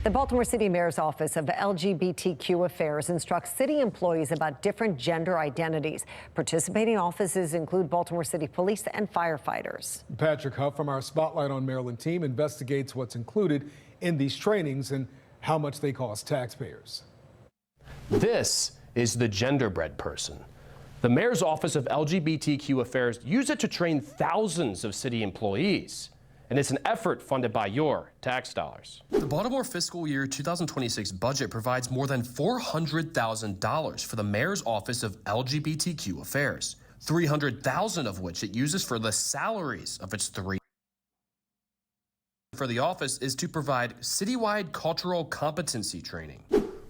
The Baltimore City Mayor's Office of LGBTQ Affairs instructs city employees about different gender identities. Participating offices include Baltimore City Police and firefighters. Patrick Huff from our Spotlight on Maryland team investigates what's included in these trainings and how much they cost taxpayers. This is the genderbread person. The Mayor's Office of LGBTQ Affairs used it to train thousands of city employees. And it's an effort funded by your tax dollars. The Baltimore fiscal year 2026 budget provides more than $400,000 for the Mayor's Office of LGBTQ Affairs, $300,000 of which it uses for the salaries of its three. For the office is to provide citywide cultural competency training.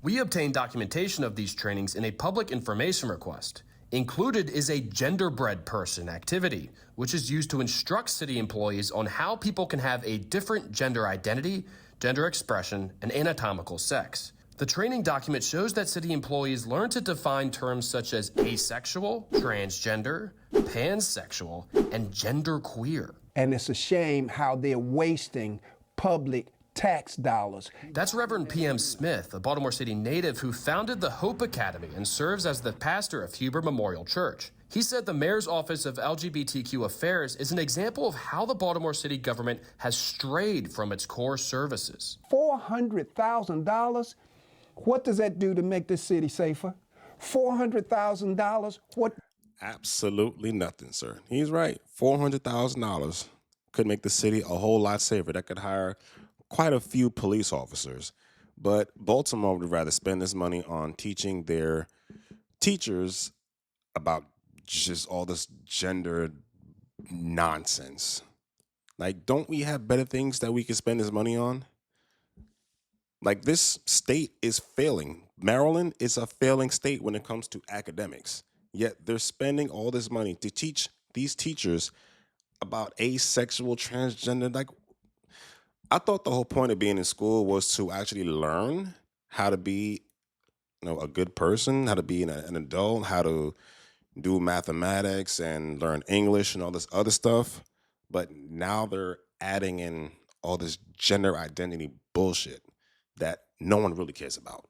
We obtained documentation of these trainings in a public information request. Included is a genderbread person activity, which is used to instruct city employees on how people can have a different gender identity, gender expression, and anatomical sex. The training document shows that city employees learn to define terms such as asexual, transgender, pansexual, and genderqueer. And it's a shame how they're wasting public tax dollars. That's Reverend P.M. Smith, a Baltimore City native who founded the Hope Academy and serves as the pastor of Huber Memorial Church. He said the Mayor's Office of LGBTQ Affairs is an example of how the Baltimore City government has strayed from its core services. $400,000? What does that do to make this city safer? $400,000? What? Absolutely nothing, sir. He's right. $400,000 could make the city a whole lot safer. That could hire quite a few police officers, but Baltimore would rather spend this money on teaching their teachers about just all this gender nonsense. Like, don't we have better things that we can spend this money on? Like, this state is failing. Maryland is a failing state when it comes to academics, yet they're spending all this money to teach these teachers about asexual, transgender. Like, I thought the whole point of being in school was to actually learn how to be, a good person, how to be an adult, how to do mathematics and learn English and all this other stuff. But now they're adding in all this gender identity bullshit that no one really cares about.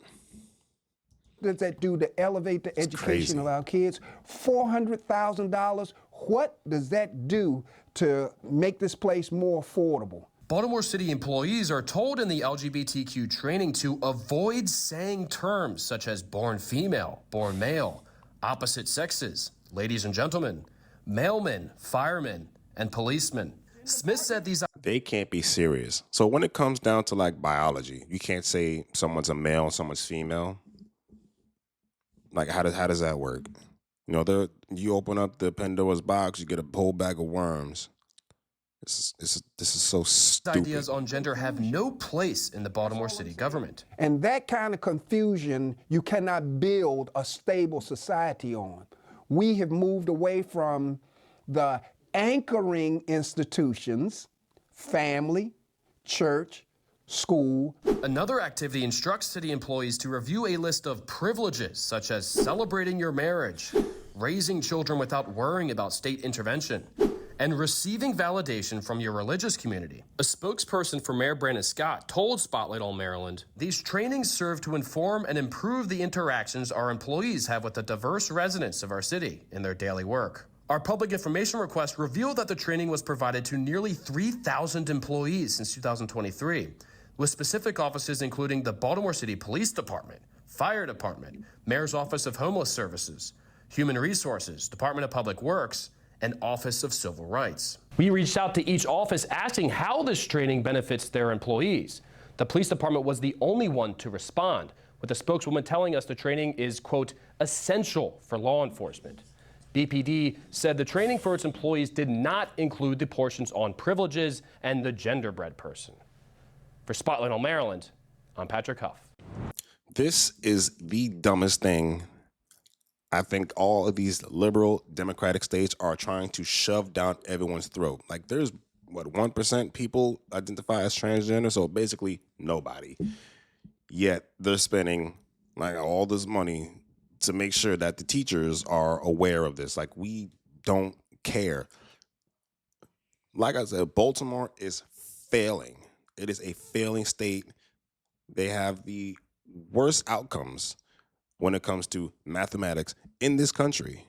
What does that do to elevate the education of our kids? $400,000. What does that do to make this place more affordable? Baltimore City employees are told in the LGBTQ training to avoid saying terms such as born female, born male, opposite sexes, ladies and gentlemen, mailmen, firemen, and policemen. Smith said they can't be serious. So when it comes down to like biology, you can't say someone's a male and someone's female. Like, how does that work? You open up the Pandora's box, you get a whole bag of worms. This is so stupid. Ideas on gender have no place in the Baltimore City government. And that kind of confusion you cannot build a stable society on. We have moved away from the anchoring institutions, family, church, school. Another activity instructs city employees to review a list of privileges such as celebrating your marriage, raising children without worrying about state intervention, and receiving validation from your religious community. A spokesperson for Mayor Brandon Scott told Spotlight on Maryland, these trainings serve to inform and improve the interactions our employees have with the diverse residents of our city in their daily work. Our public information request revealed that the training was provided to nearly 3,000 employees since 2023, with specific offices including the Baltimore City Police Department, Fire Department, Mayor's Office of Homeless Services, Human Resources, Department of Public Works, and Office of Civil Rights. We reached out to each office asking how this training benefits their employees. The police department was the only one to respond, with the spokeswoman telling us the training is, quote, essential for law enforcement. BPD said the training for its employees did not include the portions on privileges and the genderbread person. For Spotlight on Maryland, I'm Patrick Huff. This is the dumbest thing I think all of these liberal democratic states are trying to shove down everyone's throat. Like, there's, 1% people identify as transgender, so basically nobody. Yet they're spending, like, all this money to make sure that the teachers are aware of this. Like, we don't care. Like I said, Baltimore is failing. It is a failing state. They have the worst outcomes when it comes to mathematics in this country.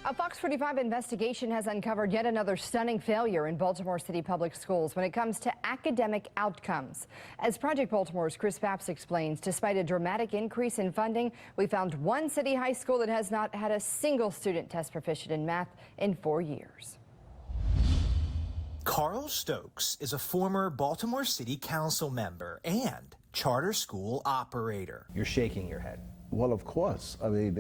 A Fox 45 investigation has uncovered yet another stunning failure in Baltimore City Public Schools when it comes to academic outcomes. As Project Baltimore's Chris Papps explains, despite a dramatic increase in funding, we found one city high school that has not had a single student test proficient in math in 4 years. Carl Stokes is a former Baltimore City Council member and charter school operator. You're shaking your head. Well, of course. I mean,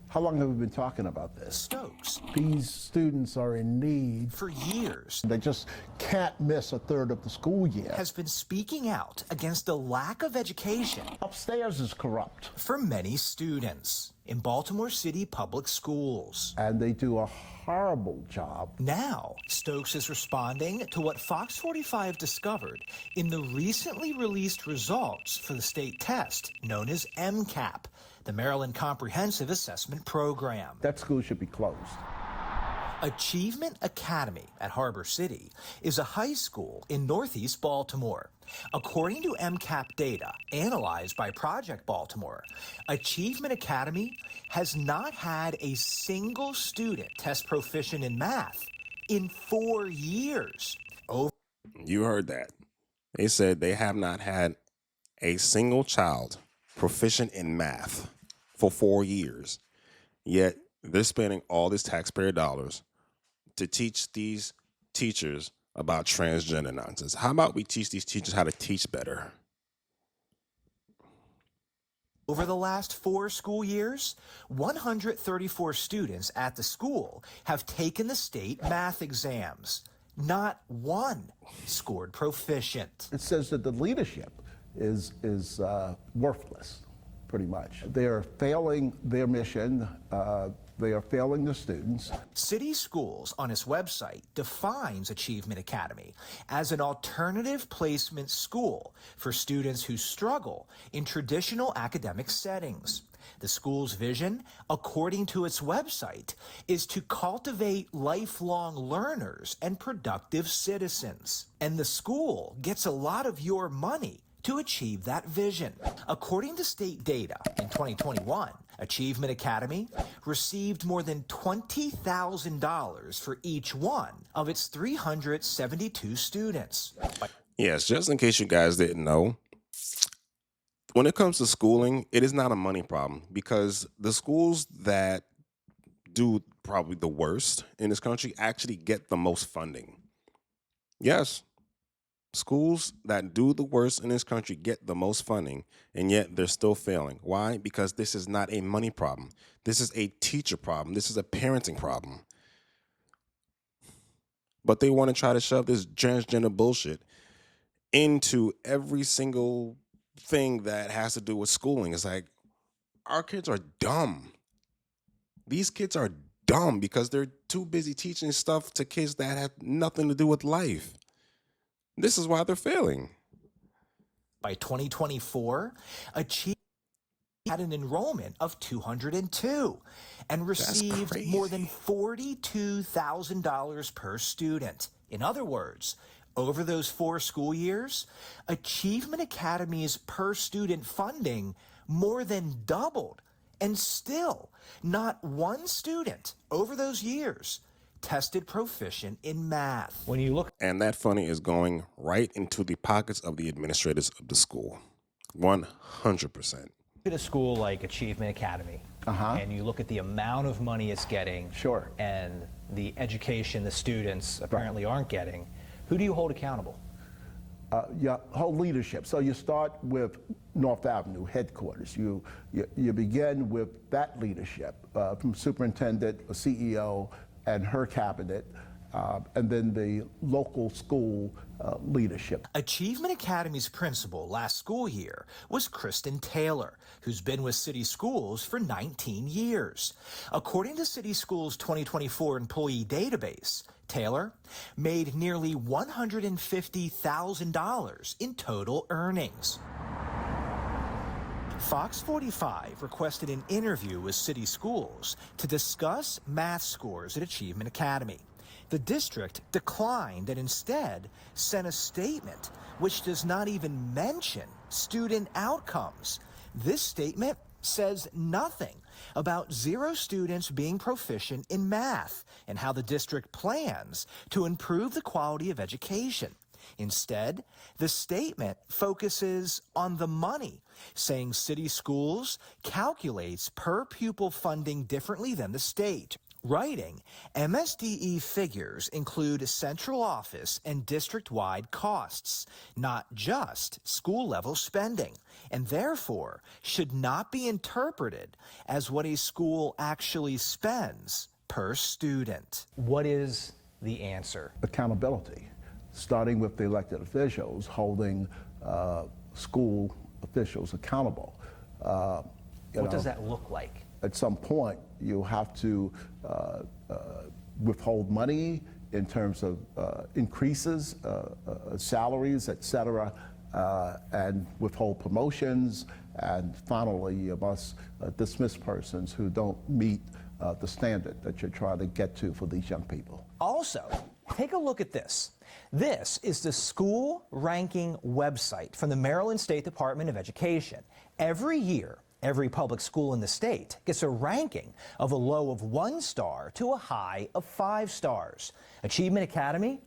how long have we been talking about this? Stokes, These students are in need. for years, They just can't miss a third of the school year. has been speaking out against a lack of education Upstairs is corrupt, for many students in Baltimore City Public Schools. and they do a horrible job. Now, Stokes is responding to what Fox 45 discovered in the recently released results for the state test known as MCAP, the Maryland Comprehensive Assessment Program. That school should be closed. Achievement Academy at Harbor City is a high school in Northeast Baltimore. According to MCAP data analyzed by Project Baltimore, Achievement Academy has not had a single student test proficient in math in 4 years. You heard that. They said they have not had a single child proficient in math for 4 years. Yet they're spending all this taxpayer dollars to teach these teachers about transgender nonsense. How about we teach these teachers how to teach better? Over the last 4 school years, 134 students at the school have taken the state math exams. Not one scored proficient. It says that the leadership is worthless, pretty much. They are failing their mission. They are failing the students. City Schools on its website defines Achievement Academy as an alternative placement school for students who struggle in traditional academic settings. The school's vision, according to its website, is to cultivate lifelong learners and productive citizens. And the school gets a lot of your money to achieve that vision. According to state data, in 2021, Achievement Academy received more than $20,000 for each one of its 372 students. Yes, just in case you guys didn't know, when it comes to schooling, it is not a money problem because the schools that do probably the worst in this country actually get the most funding. Yes, schools that do the worst in this country get the most funding, and yet they're still failing. Why? Because this is not a money problem. This is a teacher problem. This is a parenting problem. But they want to try to shove this transgender bullshit into every single thing that has to do with schooling. It's like, our kids are dumb. These kids are dumb because they're too busy teaching stuff to kids that have nothing to do with life. This is why they're failing. By 2024, Achievement had an enrollment of 202 and received more than $42,000 per student. In other words, over those 4 school years, Achievement Academy's per student funding more than doubled, and still not one student over those years tested proficient in math. When you look, And that funding is going right into the pockets of the administrators of the school. 100%. at a school like Achievement Academy, and you look at the amount of money it's getting, Sure. and the education the students apparently aren't getting, who do you hold accountable? Your whole leadership. So you start with North Avenue headquarters. You begin with that leadership, from superintendent, a CEO, and her cabinet, and then the local school leadership. Achievement Academy's principal last school year was Kristen Taylor, who's been with City Schools for 19 years. According to City Schools' 2024 employee database, Taylor made nearly $150,000 in total earnings. Fox 45 requested an interview with City Schools to discuss math scores at Achievement Academy. The district declined and instead sent a statement which does not even mention student outcomes. This statement says nothing about 0 students being proficient in math and how the district plans to improve the quality of education. Instead, the statement focuses on the money, saying city schools calculates per pupil funding differently than the state. Writing, MSDE figures include central office and district-wide costs, not just school-level spending, and therefore should not be interpreted as what a school actually spends per student. What is the answer? Accountability, starting with the elected officials holding school officials accountable. What does that look like? At some point, you have to withhold money in terms of increases, salaries, et cetera, and withhold promotions. And finally, you must dismiss persons who don't meet the standard that you're trying to get to for these young people. Also, take a look at this. This is the school ranking website from the Maryland State Department of Education. Every year, every public school in the state gets a ranking of a low of 1 star to a high of 5 stars. Achievement Academy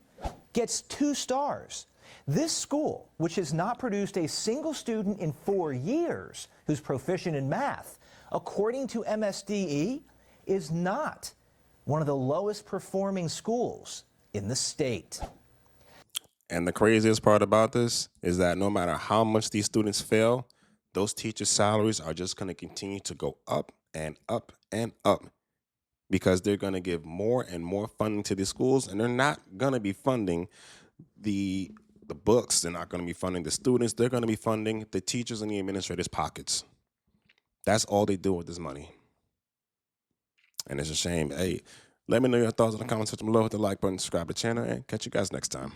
gets 2 stars. This school, which has not produced a single student in 4 years who's proficient in math, according to MSDE, is not one of the lowest performing schools in the state. And the craziest part about this is that no matter how much these students fail, those teachers' salaries are just going to continue to go up and up and up because they're going to give more and more funding to these schools, and they're not going to be funding the books. They're not going to be funding the students. They're going to be funding the teachers and the administrators' pockets. That's all they do with this money. And it's a shame. Hey, let me know your thoughts in the comments section below. Hit the like button, subscribe to the channel, and catch you guys next time.